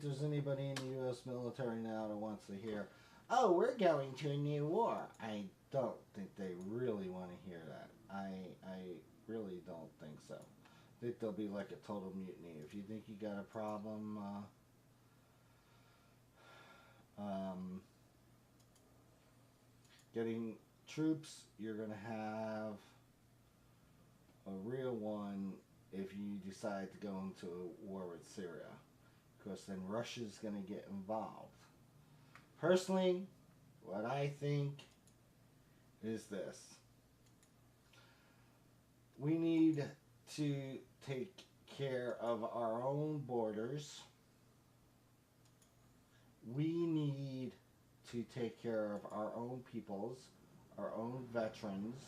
there's anybody in the U.S. military now that wants to hear, oh, we're going to a new war. I don't think they really want to hear that. I really don't think so. I think there'll be like a total mutiny. If you think you got a problem getting troops, you're going to have a real one if you decide to go into a war with Syria. Because then Russia's going to get involved. Personally, what I think is this: we need to take care of our own borders. We need to take care of our own peoples, our own veterans,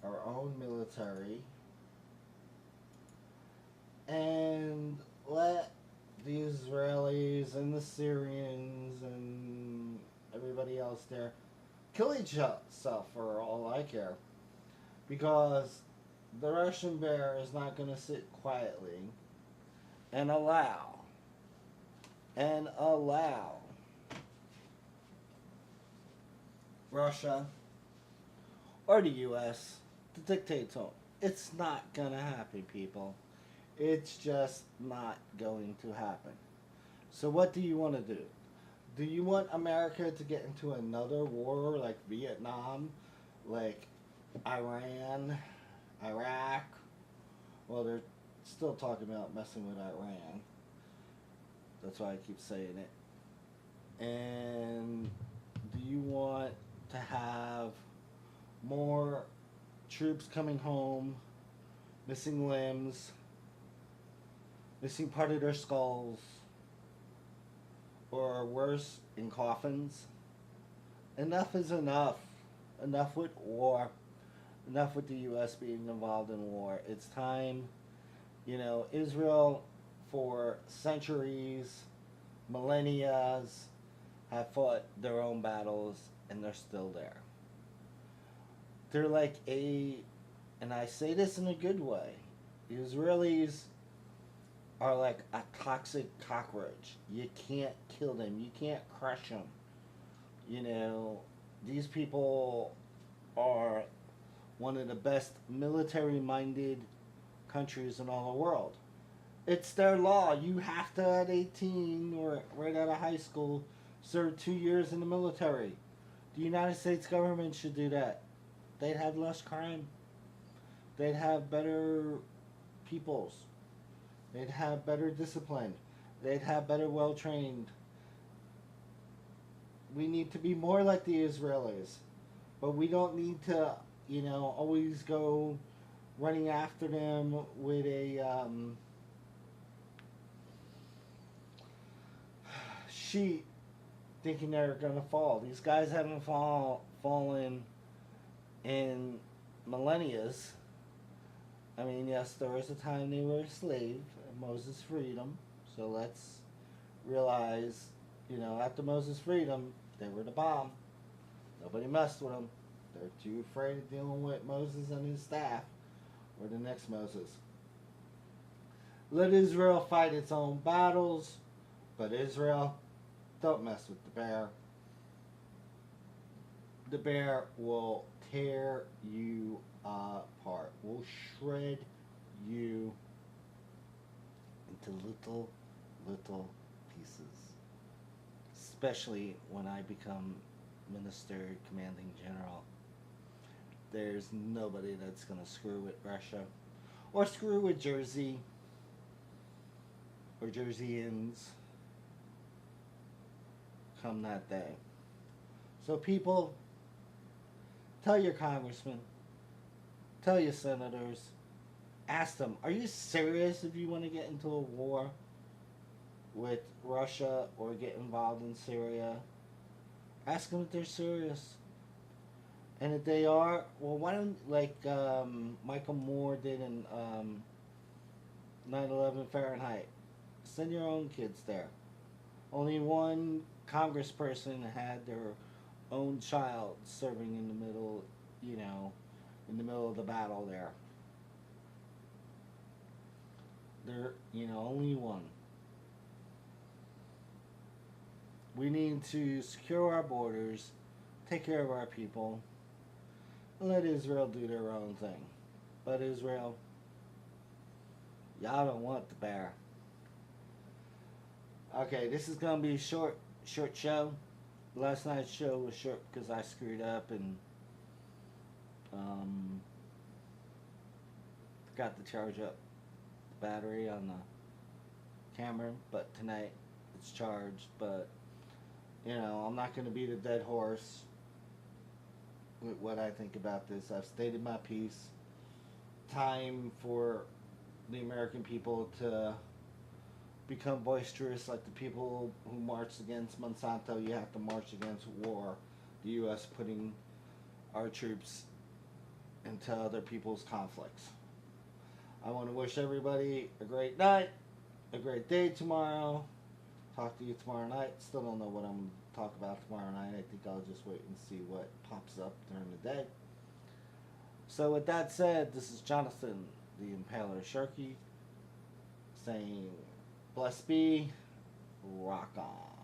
our own military, and let the Israelis and the Syrians and everybody else there kill each other for all I care. Because the Russian bear is not going to sit quietly and allow Russia or the U.S. to dictate to them. It's not going to happen, people. It's just not going to happen. So what do you want to do? Do you want America to get into another war like Vietnam, like Iran, Iraq? Well, they're still talking about messing with Iran. That's why I keep saying it. And do you want to have more troops coming home, missing limbs, missing part of their skulls, or worse, in coffins? Enough is enough. Enough with war. Enough with the U.S. being involved in war. It's time. Israel, for centuries, millennia, have fought their own battles, and they're still there. They're like and I say this in a good way, the Israelis are like a toxic cockroach. You can't kill them. You can't crush them. These people are one of the best military-minded countries in all the world. It's their law. You have to, at 18 or right out of high school, serve 2 years in the military. The United States government should do that. They'd have less crime. They'd have better peoples. They'd have better discipline. They'd have better well-trained. We need to be more like the Israelis. But we don't need to, always go running after them with a sheet thinking they're going to fall. These guys haven't fallen in millennias. I mean, yes, there was a time they were a slave, and Moses freed them. So let's realize, after Moses freed them, they were the bomb. Nobody messed with them. They're too afraid of dealing with Moses and his staff, or the next Moses. Let Israel fight its own battles, but Israel, don't mess with the bear. The bear will tear you apart, will shred you into little, little pieces. Especially when I become Minister Commanding General. There's nobody that's going to screw with Russia or screw with Jersey or Jerseyans come that day. So people, tell your congressmen, tell your senators, ask them, are you serious if you want to get into a war with Russia or get involved in Syria? Ask them if they're serious. And if they are, well, why don't, like Michael Moore did in 9/11 Fahrenheit, send your own kids there. Only one congressperson had their own child serving in the middle, in the middle of the battle there. There, only one. We need to secure our borders, take care of our people, and let Israel do their own thing. But Israel, y'all don't want the bear. Okay, this is gonna be a short show. Last night's show was short because I screwed up and um, forgot to charge up the battery on the camera. But tonight it's charged. But I'm not gonna beat a dead horse with what I think about this. I've stated my piece. Time for the American people to become boisterous like the people who marched against Monsanto. You have to march against war. The U.S. putting our troops into other people's conflicts. I want to wish everybody a great night, a great day tomorrow. Talk to you tomorrow night. Still don't know what I'm going to talk about tomorrow night. I think I'll just wait and see what pops up during the day. So with that said, this is Jonathan, the Impaler Sharky, saying, bless be, rock on.